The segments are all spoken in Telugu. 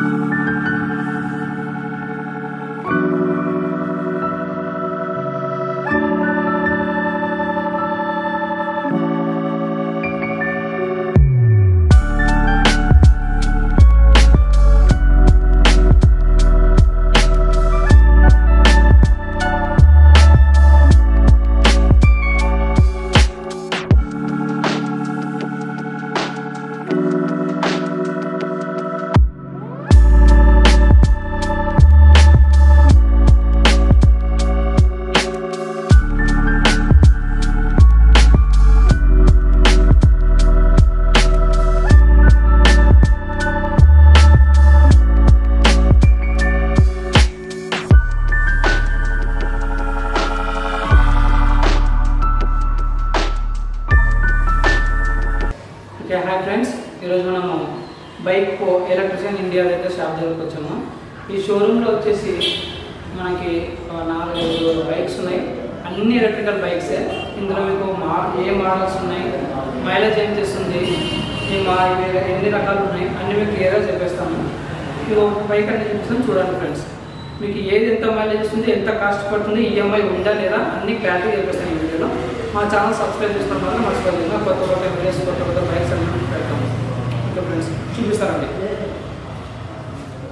హాయ్ ఫ్రెండ్స్, ఈరోజు మనము బైక్ ఎలక్ట్రిషియన్ ఇండియా దగ్గర షాప్ దగ్గరకు వచ్చాము. ఈ షోరూంలో వచ్చేసి మనకి 4 బైక్స్ ఉన్నాయి. అన్ని ఎలక్ట్రికల్ బైక్సే. ఇందులో మీకు ఏ మోడల్స్ ఉన్నాయి, మైలేజ్ ఏం చేస్తుంది, ఎన్ని రకాలు ఉన్నాయి అన్ని మీకు క్లియర్గా చెప్పేస్తాము. మీకు బైక్ అనేది చూపిస్తాం, చూడండి ఫ్రెండ్స్. మీకు ఏది ఎంత మైలేజ్ ఇస్తుంది, ఎంత కాస్ట్ పడుతుంది, ఈఎంఐ ఉందా లేదా అన్ని క్లారిటీ చెప్పేస్తాను ఈ వీడియోలో. మా ఛానల్ సబ్స్క్రైబ్ చేసుకోవడం వల్ల మర్చిపోతుంది. కొత్త వీడియోస్, కొత్త బైక్స్ అన్ని పెడతాము. ఓకే ఫ్రెండ్స్, చూపిస్తానండి.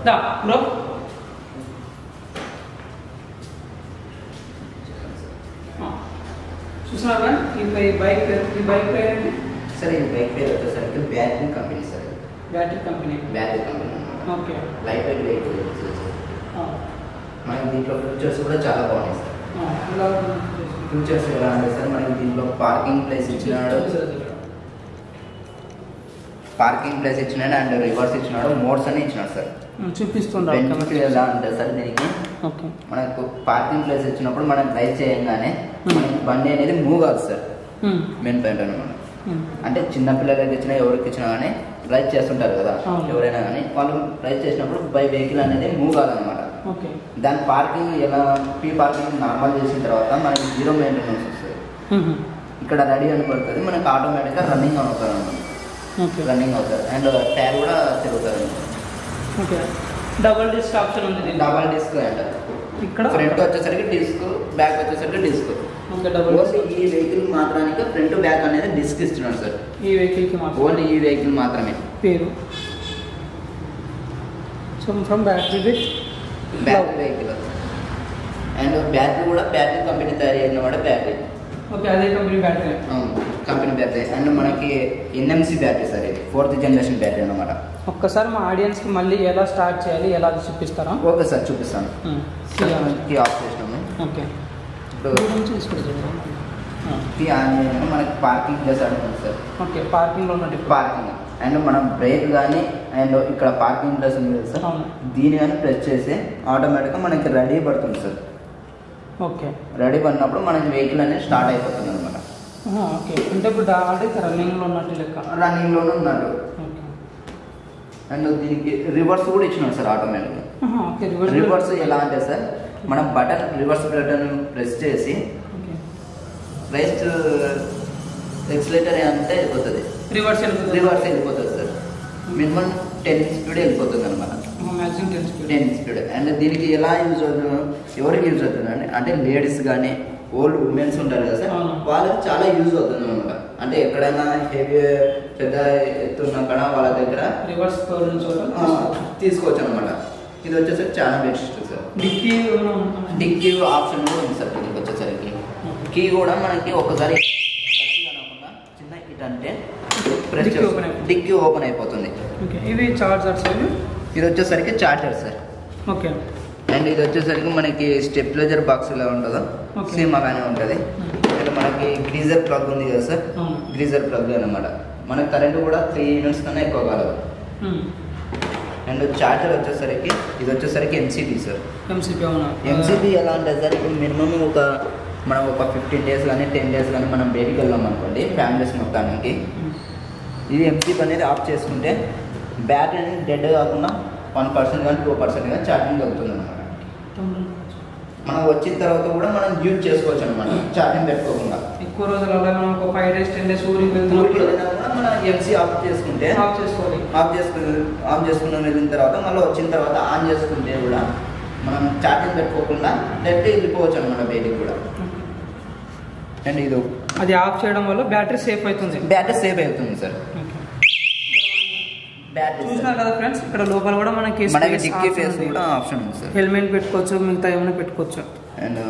దా బ్రో, చూస్తున్నారా ఈ బైక్ పేరు ఏంటి సార్? ఈ బైక్ పేరు వచ్చేసరికి battery company sir. Battery company. Okay. Light weight vehicle. మనకి దీంట్లో ఫీచర్స్ కూడా చాలా బాగున్నాయి సార్. ఫీచర్స్ ఎలా అంటే సార్, మనకి దీంట్లో పార్కింగ్ ప్లేస్ ఇచ్చినాడు అండ్ రివర్స్ ఇచ్చినాడు, మోడ్స్ అని ఇచ్చినాడు సార్. చూపిస్తుంది ఎలా ఉంటుంది సార్ దీనికి. మనకు పార్కింగ్ ప్లేస్ ఇచ్చినప్పుడు మనం డ్రైవ్ చేయంగానే మనకి బండి అనేది మూవ్ కాదు సార్. మెయిన్ పాయింట్ అనమాట. అంటే చిన్నపిల్లలకి ఇచ్చినా ఎవరికి ఇచ్చినా కానీ డ్రైవ్ చేస్తుంటారు కదా ఎవరైనా కానీ, వాళ్ళు డ్రైవ్ చేసినప్పుడు వెహికల్ అనేది మూవ్ కాదనమాట. దాని పార్కింగ్ ఎలా పార్కింగ్ నార్మల్ చేసిన తర్వాత మనకి 0 మెయింటెనెన్స్ వస్తుంది. ఇక్కడ రెడీ అని పడుతుంది, మనకి ఆటోమేటిక్గా రన్నింగ్ అవుతుంది అనమాట. అండ్ టైర్ కూడా తిరుగుతుంది. డబల్ డిస్క్ ఆప్షన్ ఉంది. డబల్ డిస్క్ అంటారు. ఇక్కడ ఫ్రంట్ వచ్చేసరికి డిస్క్, బ్యాక్ వచ్చేసరికి డిస్క్. ఈ వెహికల్ మాత్రానికి ఫ్రంట్ బ్యాక్ అనేది డిస్క్ ఇస్తున్నాడు సార్. ఈ వెహికల్కి ఓన్లీ ఈ వెహికల్ మాత్రమే పేరు. So from battery vehicle and battery కూడా బ్యాటరీ కంపెనీ తయారు చేసిన కూడా బ్యాటరీ. ఓకే, అదే company battery. Company battery and మనకి NMC బ్యాటరీ సార్. ఇది 4th జనరేషన్ బ్యాటరీ అనమాట. ఒక్కసారి మా ఆడియన్స్కి మళ్ళీ ఎలా స్టార్ట్ చేయాలి, ఎలా చూపిస్తారా? ఓకే సార్, చూపిస్తాను. కీ ఆఫ్ చేసినాము. ఓకే, ఇప్పుడు కీ ఆన్ చేయడం మనకి పార్కింగ్ ప్లేస్ అడుగుతుంది సార్. ఓకే, పార్కింగ్లో ఉన్నట్టు పార్కింగ్ అండ్ మనం బ్రేక్ కానీ అండ్ ఇక్కడ పార్కింగ్ ప్లేస్ ఉంది కదా సార్, దీని కానీ ప్రెస్ చేస్తే ఆటోమేటిక్గా మనకి రెడీ పడుతుంది సార్. ఓకే, రెడీ పడినప్పుడు మనకి వెహికల్ అనేది స్టార్ట్ అయిపోతుంది అనమాట. ఓకే, అంటే ఇప్పుడు ఆల్రెడీ రన్నింగ్లో ఉన్నట్టు లెక్క. రన్నింగ్లోనే ఉన్నాడు. అండ్ దీనికి రివర్స్ కూడా ఇచ్చినాడు సార్ ఆటోమేటిక్గా. రివర్స్ ఎలా అంటే సార్, మనం రివర్స్ బటన్ ప్రెస్ చేసి ఎక్సిలేటర్ అంతా వెళ్ళిపోతుంది. రివర్స్ వెళ్ళిపోతుంది సార్. మినిమం 10 స్పీడ్ వెళ్ళిపోతుంది అనమాట. 10 స్పీడ్. అండ్ దీనికి ఎలా యూజ్ అవుతుంది, ఎవరికి యూజ్ అవుతుంది అంటే లేడీస్ కానీ ఓల్డ్ ఉమెన్స్ ఉంటారు కదా సార్, వాళ్ళకి చాలా యూజ్ అవుతుంది అనమాట. అంటే ఎక్కడైనా హెవీ పెద్ద ఎత్తున్న కాడ వాళ్ళ దగ్గర రివర్స్ తీసుకోవచ్చు అనమాట. ఇది వచ్చేసరికి చాలా బెస్ట్ సార్. డిక్కీ ఆప్షన్ కూడా ఉంది సార్. దీనికి వచ్చేసరికి కీ కూడా మనకి ఒకసారి చిన్న హిట్ అంటే డిక్కీ ఓపెన్ అయిపోతుంది. ఇది చార్జర్స్. ఇది వచ్చేసరికి చార్జర్ సార్. ఓకే. అండ్ ఇది వచ్చేసరికి మనకి స్టెబిలైజర్ బాక్స్ ఎలా ఉంటుందో సేమ్ అలానే ఉంటుంది. అండ్ మనకి గ్రీజర్ ప్లగ్ ఉంది కదా సార్, గ్రీజర్ ప్లగ్ అనమాట. మనకి కరెంట్ కూడా 3 యూనిట్స్ కన్నా ఎక్కువ కాలేదు. అండ్ చార్జర్ వచ్చేసరికి ఇది వచ్చేసరికి MCB సార్. MCB ఎలా అంటే సార్, ఇప్పుడు మినిమం మనం ఒక 15 డేస్ కానీ 10 డేస్ కానీ మనం బయటికి వెళ్ళాం అనుకోండి ఫ్యామిలీస్ మొత్తానికి, ఇది MCB అనేది ఆఫ్ చేసుకుంటే బ్యాటరీ అనేది డెడ్ కాకుండా 1% కానీ 2% కానీ ఛార్జింగ్ అవుతుంది అనమాట. మనం వచ్చిన తర్వాత కూడా మనం యూజ్ చేసుకోవచ్చు అనమాట, ఛార్జింగ్ పెట్టుకోకుండా. ఎక్కువ రోజులు 5 days 10 days ఊరికి వెళ్తున్నప్పుడు మనం మనం ఎంసీ ఆఫ్ చేసుకుంటే ఆఫ్ చేసుకోవాలి. ఆఫ్ చేసుకుని వెళ్ళిన తర్వాత మళ్ళీ వచ్చిన తర్వాత ఆన్ చేసుకుంటే కూడా మనం ఛార్జింగ్ పెట్టుకోకుండా డైరెక్ట్ వెళ్ళిపోవచ్చు అనమాట బయటికి కూడా. అండ్ ఇది అది ఆఫ్ చేయడం వల్ల బ్యాటరీ సేఫ్ అవుతుంది. బ్యాటరీ సేఫ్ అవుతుంది సార్. చూసినారు కదా ఫ్రెండ్స్, ఇక్కడ లోపల కూడా మనకి డిక్కీ ఫేస్ కూడా ఆప్షన్ ఉంది సార్. హెల్మెట్ పెట్టుకోవచ్చు, మిగతా ఏమైనా పెట్టుకోవచ్చు. అండ్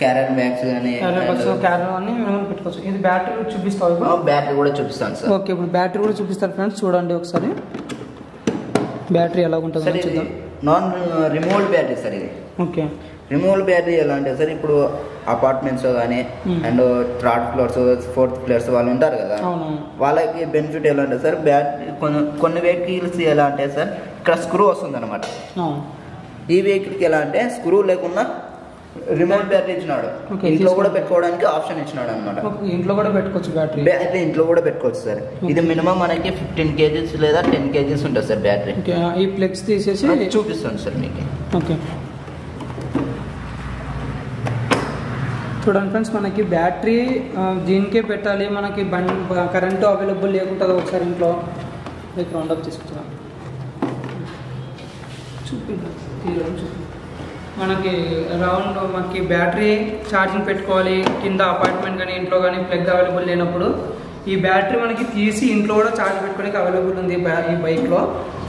క్యారియర్ బ్యాగ్స్ కానీ క్యారియర్ అన్ని ఏమైనా పెట్టుకోవచ్చు. ఇది బ్యాటరీ చూపిస్తావు? బ్యాటరీ కూడా చూపిస్తాను సార్. ఓకే, ఇప్పుడు బ్యాటరీ కూడా చూపిస్తారు ఫ్రెండ్స్, చూడండి ఒకసారి బ్యాటరీ ఎలా ఉంటుంది చూద్దాం. నాన్ రిమూవల్ బ్యాటరీ సార్ ఇది. ఓకే, రిమూవల్ బ్యాటరీ ఎలా అంటే సార్, ఇప్పుడు అపార్ట్మెంట్స్ కానీ and third floors fourth floors వాళ్ళు ఉంటారు కదా, వాళ్ళకి బెనిఫిట్ ఎలా అంటే సార్, బ్యాటరీ కొన్ని వెహికల్స్ ఎలా అంటే సార్ ఇక్కడ స్క్రూ వస్తుంది అనమాట. ఈ వెహికల్కి ఎలా అంటే స్క్రూ లేకుండా రిమోట్ బ్యాటరీ ఇచ్చినాడు. ఇంట్లో కూడా పెట్టుకోవడానికి ఆప్షన్ ఇచ్చినాడు అనమాట. ఇంట్లో కూడా పెట్టుకోవచ్చు బ్యాటరీ. బ్యాటరీ ఇంట్లో కూడా పెట్టుకోవచ్చు సార్. ఇది మినిమం మనకి 15 kgs లేదా 10 kgs ఉంటుంది సార్ బ్యాటరీ. ఈ ప్లగ్స్ తీసేసి చూపిస్తాను సార్ మీకు. ఓకే, చూడండి ఫ్రెండ్స్, మనకి బ్యాటరీ దీనికే పెట్టాలి, మనకి కరెంటు అవైలబుల్ లేకుంటుంది ఒకసారి ఇంట్లో. మీకు రౌండప్ తీసుకుంటాం, చూపిద్దాం. మనకి మనకి బ్యాటరీ ఛార్జింగ్ పెట్టుకోవాలి, కింద అపార్ట్మెంట్ కానీ ఇంట్లో కానీ ప్లగ్ అవైలబుల్ లేనప్పుడు ఈ బ్యాటరీ మనకి తీసి ఇంట్లో కూడా ఛార్జ్ పెట్టుకోవడానికి అవైలబుల్ ఉంది ఈ బైక్లో.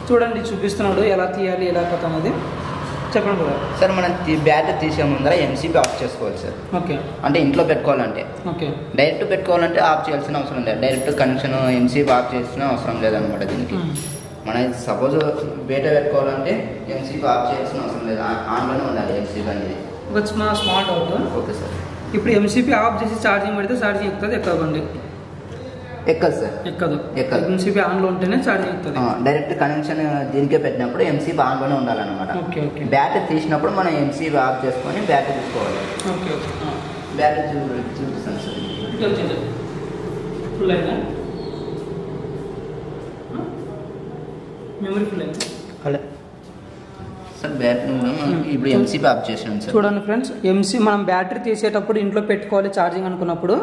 చూడండి, చూపిస్తున్నాడు ఎలా తీయాలి ఎలా పోతాం అది. చెప్పండి కదా సార్. మనం బ్యాటరీ తీసే ముందర ఎంసీపీ ఆఫ్ చేసుకోవాలి సార్. ఓకే, అంటే ఇంట్లో పెట్టుకోవాలంటే. ఓకే, డైరెక్ట్ పెట్టుకోవాలంటే ఆఫ్ చేయాల్సిన అవసరం లేదు. డైరెక్ట్ కనెక్షన్ ఎంసీపీ ఆఫ్ చేయాల్సిన అవసరం లేదనమాట దీనికి. మనం సపోజ్ బయట పెట్టుకోవాలంటే ఎంసీపీ ఆఫ్ చేయాల్సిన అవసరం లేదు, ఆన్లోనే ఉండాలి ఎంసీపీ అనేది. ఒక స్మాల్ డౌట్. Okay sir. ఇప్పుడు ఎంసీపీ ఆఫ్ చేసి ఛార్జింగ్ పెడితే ఛార్జింగ్ ఎక్కుతుంది ఎక్కదండి? ఎక్కదు సార్, ఎక్కదు. ఎంసీపీ ఆన్లో ఉంటేనే ఛార్జింగ్ ఎక్కుతుంది. డైరెక్ట్ కనెక్షన్ దీనికే పెట్టినప్పుడు ఎంసీపీ ఆన్లోనే ఉండాలన్నమాట. Okay, okay. బ్యాటరీ తీసినప్పుడు మనం ఎంసీపీ ఆఫ్ చేసుకొని బ్యాటరీ తీసుకోవాలి. Okay, okay. బ్యాటరీ చూపిస్తాను సార్. ఫుల్ అయినా మెమరీ ఫుల్ అయింది అలా సార్. బ్యాటరీ ఇప్పుడు ఎంసీపీ ఆఫ్ చేసాను సార్. చూడండి ఫ్రెండ్స్, మనం బ్యాటరీ తీసేటప్పుడు ఇంట్లో పెట్టుకోవాలి ఛార్జింగ్ అనుకున్నప్పుడు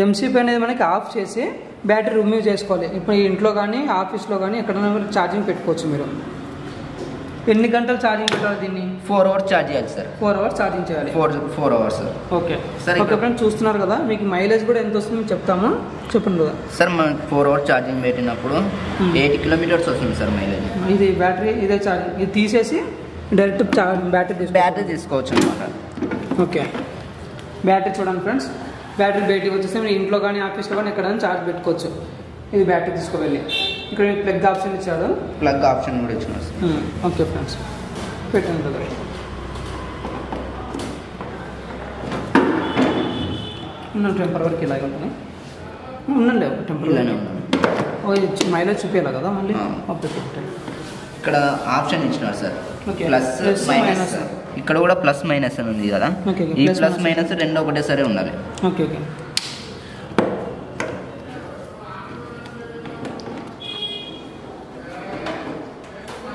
ఎంసీపీ అనేది మనకి ఆఫ్ చేసి బ్యాటరీ రిమూవ్ చేసుకోవాలి. ఇప్పుడు ఇంట్లో కానీ ఆఫీస్లో కానీ ఎక్కడైనా ఛార్జింగ్ పెట్టుకోవచ్చు. మీరు ఎన్ని గంటలు ఛార్జింగ్ పెట్టాలి దీన్ని? 4 hours ఛార్జ్ చేయాలి సార్. 4 hours ఛార్జింగ్ చేయాలి. 4 hours. Okay sir. Okay friends, చూస్తున్నారు కదా, మీకు మైలేజ్ కూడా ఎంత వస్తుంది మీకు చెప్తాము, చెప్పండి కదా సార్. మనం 4 hours ఛార్జింగ్ పెట్టినప్పుడు 80 kilometers వస్తుంది సార్ మైలేజ్. ఇది బ్యాటరీ ఇదే ఛార్జింగ్, ఇది తీసేసి డైరెక్ట్ బ్యాటరీ తీసుకోవచ్చు అనమాట. ఓకే, బ్యాటరీ చూడండి ఫ్రెండ్స్, బ్యాటరీ బయటికి వచ్చేస్తే మీరు ఇంట్లో కానీ ఆఫీస్లో కానీ ఎక్కడైనా ఛార్జ్ పెట్టుకోవచ్చు. ఇది బ్యాటరీ తీసుకువెళ్ళి ఇక్కడ ప్లగ్ ఆప్షన్ ఇచ్చాడు. ప్లగ్ ఆప్షన్ కూడా ఇచ్చినాడు సార్. ఓకే ఫ్రెండ్స్, పెట్టండి కదా. ఉన్నాను టెంపరవరీకి ఇలాగే ఉంటుంది. ఉండండి టెంపరవరీ. మైలేజ్ చూపించాలి కదా మళ్ళీ. ఓకే, ఇక్కడ ఆప్షన్ ఇచ్చినారు సార్, ప్లస్ మైనస్. ఇక్కడ కూడా ప్లస్ మైనస్ అని ఉంది కదా, ఈ ప్లస్ మైనస్ రెండు ఒకటేసారి ఉండాలి. Okay, okay.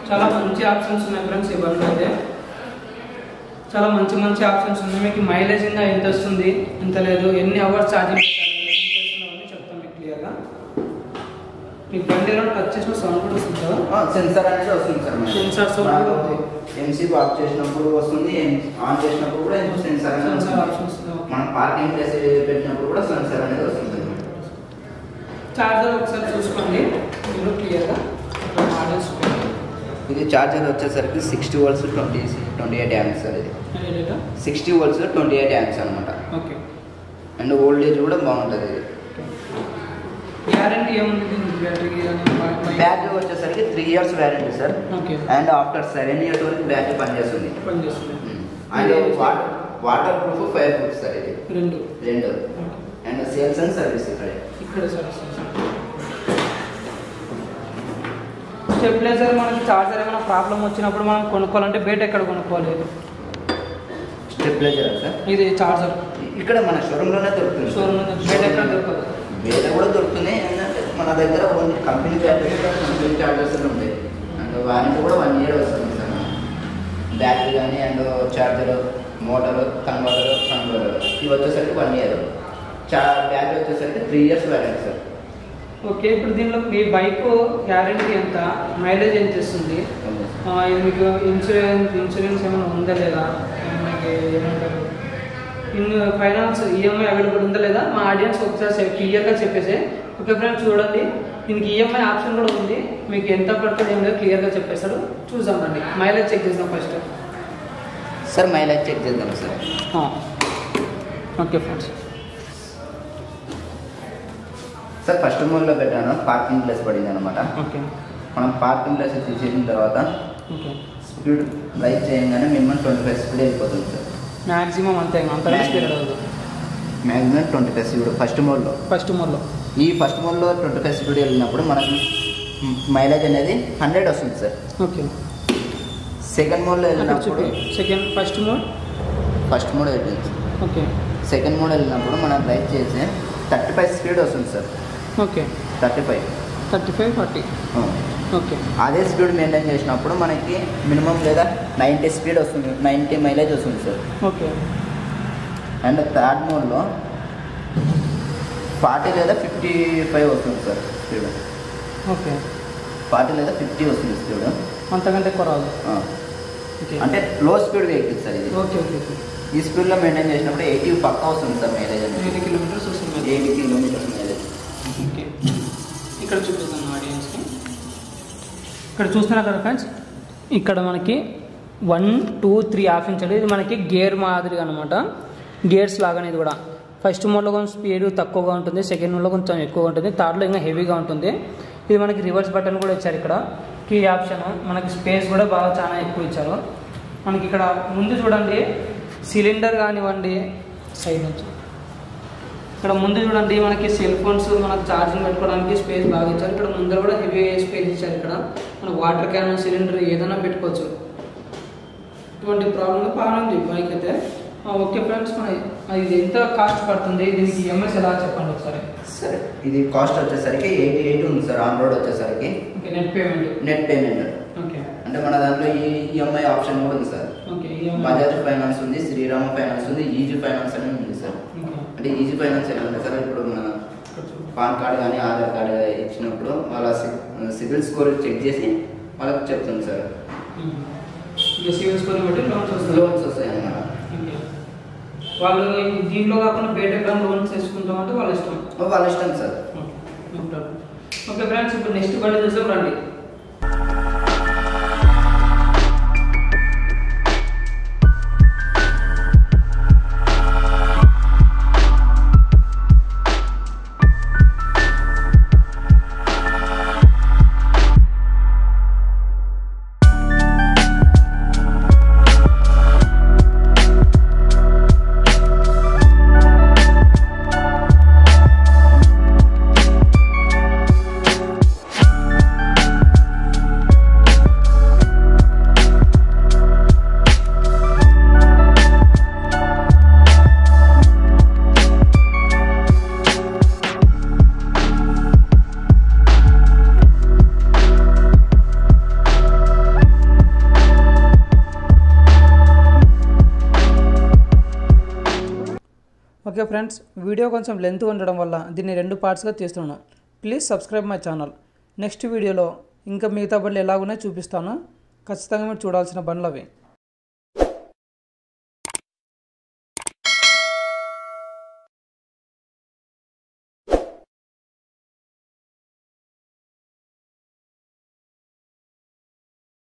చాలా మంచి ఆప్షన్స్ ఉన్నాయి ఫ్రెండ్స్. ఈ బండి అయితే చాలా మంచి మంచి ఆప్షన్స్ ఉన్నాయి. మీకు మైలేజ్ ఇంకా ఎంత వస్తుంది ఎంత లేదు, ఎన్ని అవర్స్ ఛార్జింగ్ పెట్టాలి చెప్తాను మీకు క్లియర్గా. మీకు బండిలో టచ్ చేసిన సౌండ్ కూడా వస్తుంది కదా, సెన్సార్ అనేది వస్తుంది sir. Sensor sound MCP off చేసినప్పుడు వస్తుంది, ఆన్ చేసినప్పుడు కూడా సెన్సార్ ఆప్షన్ వస్తుంది. మనం పార్కింగ్ ప్లేస్ పెట్టినప్పుడు కూడా సెన్సార్ అనేది వస్తుంది. చార్జర్ ఒకసారి చూసుకోండి మీరు క్లియర్గా. మోడల్స్ ఇది చార్జర్ వచ్చేసరికి 60 volts 28 amps సార్. ఇది 60 volts 28 amps అనమాట. ఓకే, అండ్ వోల్టేజ్ కూడా బాగుంటుంది. ఇది గ్యారంటీ ఏముంది బ్యాటరీకి? బ్యాటరీ వచ్చేసరికి 3 years warranty sir. Okay, and after 7 years వరకు బ్యాటరీ పనిచేస్తుంది. And water proof 5 proof sir. ఇది రెండు. అండ్ సేల్స్ అండ్ సర్వీస్ ఇక్కడ సర్వీస్. స్టెబిలైజర్ మనకి చార్జర్ ఏమైనా ప్రాబ్లం వచ్చినప్పుడు మనం కొనుక్కోవాలంటే బయట ఎక్కడ కొనుక్కోవాలి? స్టెబిలైజర్ సార్, ఇది చార్జర్ ఇక్కడ మన షోరూంలోనే దొరుకుతుంది. షోరూంలో బయట ఎక్కడ దొరకదు. బయట కూడా దొరుకుతున్నాయి. ఏంటంటే మన దగ్గర ఓన్లీ కంపెనీ చార్జర్స్ ఉంటాయి. అండ్ వారంటీ కూడా 1 year వస్తుంది సార్. బ్యాటరీ కానీ అండ్ చార్జర్, మోటార్, కన్వర్టర్ ఇవి వచ్చేసరికి 1 year. బ్యాటరీ వచ్చేసరికి 3 years వ్యారంటీ సార్. ఓకే, ఇప్పుడు దీనిలో మీ బైక్ గ్యారెంటీ ఎంత, మైలేజ్ ఎంత ఇస్తుంది, ఇది మీకు ఇన్సూరెన్స్ ఏమైనా ఉందా లేదా, మనకి ఏమంటారు ఫైనాన్స్ ఈఎంఐ అవైలబుల్ ఉందా లేదా, మా ఆడియన్స్ ఒకసారి క్లియర్గా చెప్పేసి. ఓకే ఫ్రెండ్స్, చూడండి దీనికి ఈఎంఐ ఆప్షన్ కూడా ఉంది, మీకు ఎంత పడుతుంది ఏం లేదు క్లియర్గా చెప్పేస్తాడు. చూద్దామండి, మైలేజ్ చెక్ చేద్దాం ఫస్ట్. సార్ మైలేజ్ చెక్ చేద్దాం sir. Okay friends, sir first మోడ్లో పెట్టాను, పార్కింగ్ ప్లేస్ పడింది అనమాట. ఓకే, మనం పార్కింగ్ ప్లేస్ తీసేసిన తర్వాత స్పీడ్ రైడ్ చేయగానే మినిమం 25 స్పీడ్ వెళ్ళిపోతుంది సార్. మ్యాక్సిమం అంతగా స్పీడ్ అవ్వదు. మ్యాక్సిమం 25 స్పీడ్ ఫస్ట్ మోడ్లో. ఈ ఫస్ట్ మోడ్లో 25 స్పీడ్ వెళ్ళినప్పుడు మనకి మైలేజ్ అనేది 100 వస్తుంది సార్. ఓకే, సెకండ్ మోడ్లో వెళ్ళినప్పుడు ఫస్ట్ మోడ్ వెళ్ళింది. ఓకే, సెకండ్ మోడ్ వెళ్ళినప్పుడు మనం రైడ్ చేసి 35 స్పీడ్ వస్తుంది సార్. ఓకే, 35 40. ఓకే, అదే స్పీడ్ మెయింటైన్ చేసినప్పుడు మనకి మినిమం లేదా 90 స్పీడ్ వస్తుంది, 90 మైలేజ్ వస్తుంది సార్. ఓకే, అండ్ థర్డ్ మోడ్లో 40 లేదా 55 వస్తుంది సార్ స్పీడ్. ఓకే, 40 లేదా 50 వస్తుంది స్పీడ్, అంతకంటే ఎక్కువ రాదు. అంటే లో స్పీడ్ వెహికల్ సార్ ఇది. ఓకే ఓకే, ఈ స్పీడ్లో మెయింటైన్ చేసినప్పుడు 80 పక్కా వస్తుంది సార్ మైలేజ్. 80 కిలోమీటర్స్ వస్తుంది. 80 కిలోమీటర్స్ మైలేజ్. ఓకే, ఇక్కడ చూపిస్తాను ఆడియన్స్కి. ఇక్కడ చూస్తున్నారు కదా ఫ్రెండ్స్, ఇక్కడ మనకి 1, 2, 3 ఆప్షన్స్ ఇది మనకి గేర్ మాదిరిగా అనమాట. గేర్స్ లాగానే ఇది కూడా. ఫస్ట్ మోడ్లో కొంచెం స్పీడ్ తక్కువగా ఉంటుంది, సెకండ్ మోడ్లో కొంచెం ఎక్కువగా ఉంటుంది, థర్డ్లో ఇంకా హెవీగా ఉంటుంది. ఇది మనకి రివర్స్ బటన్ కూడా ఇచ్చారు. ఇక్కడ కీ ఆప్షన్, మనకి స్పేస్ కూడా బాగా చాలా ఎక్కువ ఇచ్చారు. మనకి ఇక్కడ ముందు చూడండి సిలిండర్ కానివ్వండి, సైడ్ నుంచి ఇక్కడ ముందు చూడండి మనకి సెల్ ఫోన్స్, మనకు ఛార్జింగ్ పెట్టుకోవడానికి స్పేస్ బాగా ఇచ్చారు. ఇక్కడ ముందర కూడా హెవీ స్పేస్ ఇచ్చారు. ఇక్కడ మనకు వాటర్ క్యాన్, సిలిండర్ ఏదైనా పెట్టుకోవచ్చు. ఇటువంటి ప్రాబ్లం బాగా ఉంది బైక్ అయితే. ఓకే ఫ్రెండ్స్, మన ఇది ఎంత కాస్ట్ పడుతుంది, దీనికి ఈఎంఐస్ ఎలా చెప్పండి ఒకసారి. సరే, ఇది కాస్ట్ వచ్చేసరికి 88 ఉంది సార్. ఆన్ రోడ్ వచ్చేసరికి నెట్ పేమెంట్. ఓకే, అంటే మన దాంట్లో ఈఎంఐ ఆప్షన్ కూడా ఉంది సార్. బజాజ్ ఫైనాన్స్ ఉంది, శ్రీరామ ఫైనాన్స్ ఉంది, ఈజీ ఫైనాన్స్ అని ఉంది సార్. అంటే ఈజీ ఫైనాన్స్ ఎలా ఉంటుంది సార్, ఇప్పుడు మన పాన్ కార్డ్ కానీ ఆధార్ కార్డ్ ఇచ్చినప్పుడు వాళ్ళ సిబిల్ స్కోర్ చెక్ చేసి వాళ్ళకి చెప్తుంది సార్. సిబిల్ స్కోర్ బట్టి లోన్స్ వస్తాయి అన్నమాట. వాళ్ళు దీంట్లో కాకుండా బయట లోన్స్ తీసుకుంటామంటే వాళ్ళ ఇష్టం సార్. ఓకే ఫ్రెండ్స్, ఇప్పుడు నెక్స్ట్ బండి చూసాం రండి. ఓకే ఫ్రెండ్స్, వీడియో కొంచెం లెంత్ ఉండడం వల్ల దీన్ని 2 పార్ట్స్గా తీస్తున్నాను. Please subscribe my channel. Next వీడియోలో ఇంకా మిగతా బండ్లు ఎలాగున్నాయో చూపిస్తాను. ఖచ్చితంగా మీరు చూడాల్సిన బండ్లు అవి.